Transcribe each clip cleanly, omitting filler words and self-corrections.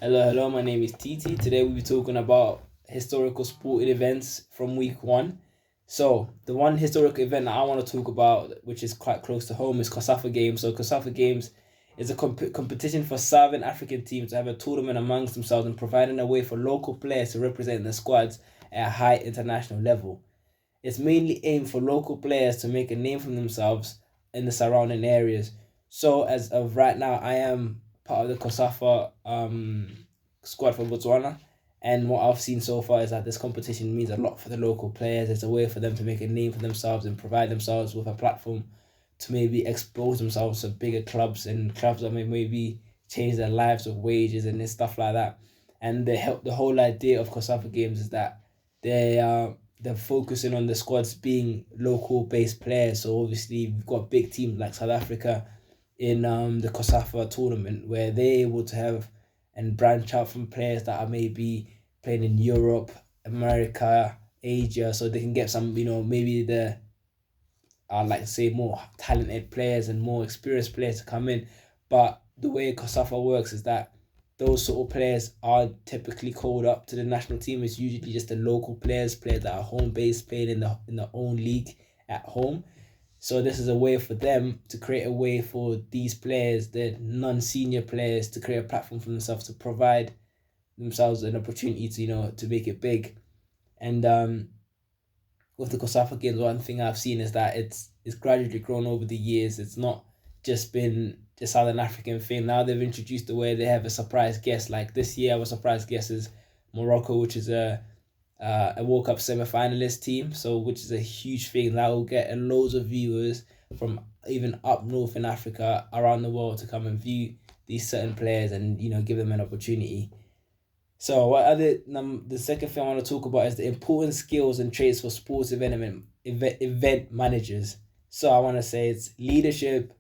Hello, my name is TT. Today we'll be talking about historical sporting events from week one. So, the one historical event that I want to talk about, which is quite close to home, is Kosafa Games. So, Kosafa Games is a competition for Southern African teams to have a tournament amongst themselves and providing a way for local players to represent their squads at a high international level. It's mainly aimed for local players to make a name for themselves in the surrounding areas. So as of right now, I am part of the Kosafa squad for Botswana. And what I've seen so far is that this competition means a lot for the local players. It's a way for them to make a name for themselves and provide themselves with a platform to maybe expose themselves to bigger clubs and clubs that may maybe change their lives with wages and stuff like that. And the whole idea of Kosafa Games is that they they're focusing on the squads being local based players. So obviously we've got big teams like South Africa in the COSAFA tournament where they're able to have and branch out from players that are maybe playing in Europe, America, Asia, so they can get some, maybe the I like to say more talented players and more experienced players to come in. But the way COSAFA works is that those sort of players are typically called up to the national team. It's usually just the local players that are home based, playing in their own league at home. So this is a way for them to create a way for these players, the non-senior players, to create a platform for themselves to provide themselves an opportunity to to make it big. And with the Kosafa games, one thing I've seen is that it's gradually grown over the years. It's not just been the Southern African thing. Now they've introduced the way they have a surprise guest. Like this year, our surprise guest is Morocco, which is a World Cup semi-finalist team. So which is a huge thing that will get loads of viewers from even up north in Africa around the world to come and view these certain players and give them an opportunity. So the second thing I want to talk about is the important skills and traits for sports event managers. So I want to say it's leadership,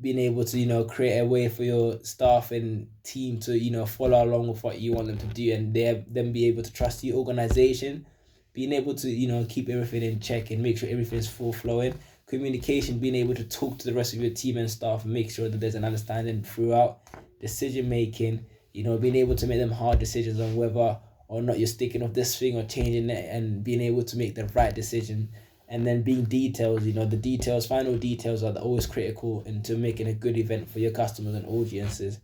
being able to create a way for your staff and team to follow along with what you want them to do, and they then be able to trust the organization, being able to keep everything in check and make sure everything is full flowing. Communication, being able to talk to the rest of your team and staff and make sure that there's an understanding throughout. Decision making, being able to make them hard decisions on whether or not you're sticking with this thing or changing it, and being able to make the right decision. And then being details, the details, final details are always critical into making a good event for your customers and audiences.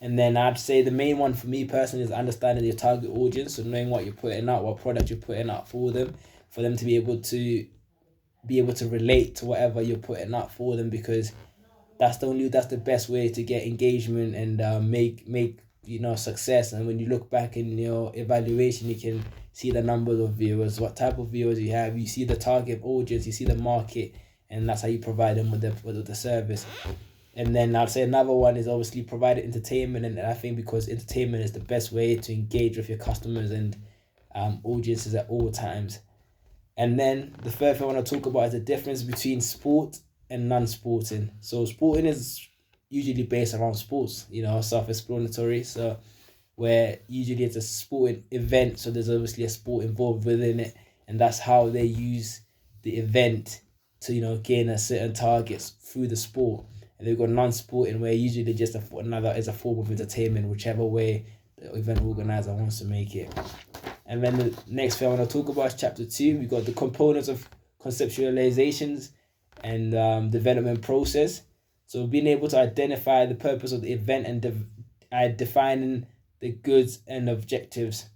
And then I'd say the main one for me personally is understanding your target audience, so knowing what you're putting out, what product you're putting out for them to be able to relate to whatever you're putting out for them, because that's the best way to get engagement and make success. And when you look back in your evaluation, you can see the numbers of viewers, what type of viewers you have, you see the target audience, you see the market, and that's how you provide them with the service. And then I'd say another one is obviously provide entertainment, and I think because entertainment is the best way to engage with your customers and audiences at all times. And then the third thing I want to talk about is the difference between sport and non-sporting. So sporting is usually based around sports, self-explanatory. So where usually it's a sporting event, so there's obviously a sport involved within it, and that's how they use the event to gain a certain targets through the sport. And they've got non-sporting where usually just another is a form of entertainment, whichever way the event organizer wants to make it. And then the next thing I want to talk about is chapter 2. We got the components of conceptualizations and development process. So being able to identify the purpose of the event and defining the goods and objectives.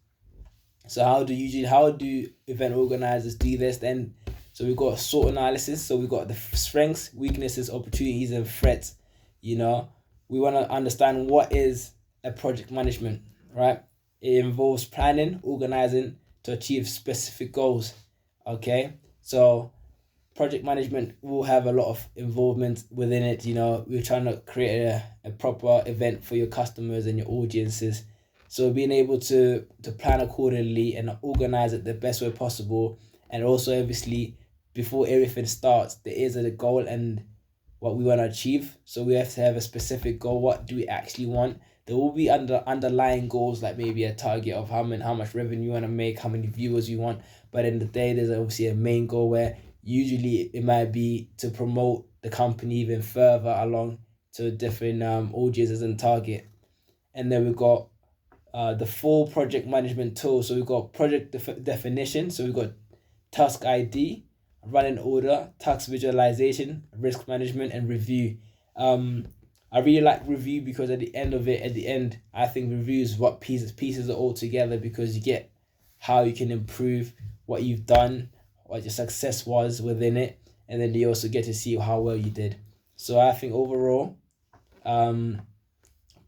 So how do event organizers do this then? So we've got SWOT analysis. So we've got the strengths, weaknesses, opportunities, and threats. We want to understand what is a project management, right? It involves planning, organizing to achieve specific goals. Okay, so project management will have a lot of involvement within it. We're trying to create a proper event for your customers and your audiences. So being able to plan accordingly and organize it the best way possible. And also obviously before everything starts, there is a goal and what we want to achieve. So we have to have a specific goal. What do we actually want? There will be underlying goals like maybe a target of how much revenue you want to make, how many viewers you want. But in the day, there's obviously a main goal where usually it might be to promote the company even further along to different audiences and target. And then we've got the full project management tool. So we've got project definition. So we've got task ID, running order, task visualization, risk management, and review. I really like review because at the end, I think review is what pieces it all together, because you get how you can improve what you've done, what your success was within it, and then you also get to see how well you did. So I think overall,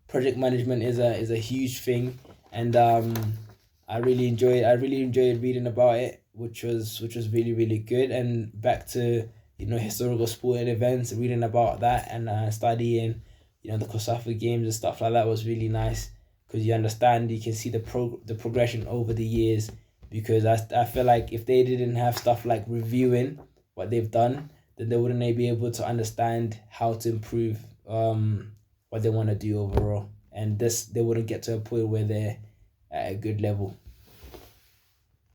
project management is a huge thing, and I really enjoyed reading about it, which was really really good. And back to historical sporting events, reading about that and studying the COSAFA games and stuff like that was really nice, because you can see the progression over the years. Because I feel like if they didn't have stuff like reviewing what they've done, then they wouldn't be able to understand how to improve what they want to do overall, and they wouldn't get to a point where they're at a good level.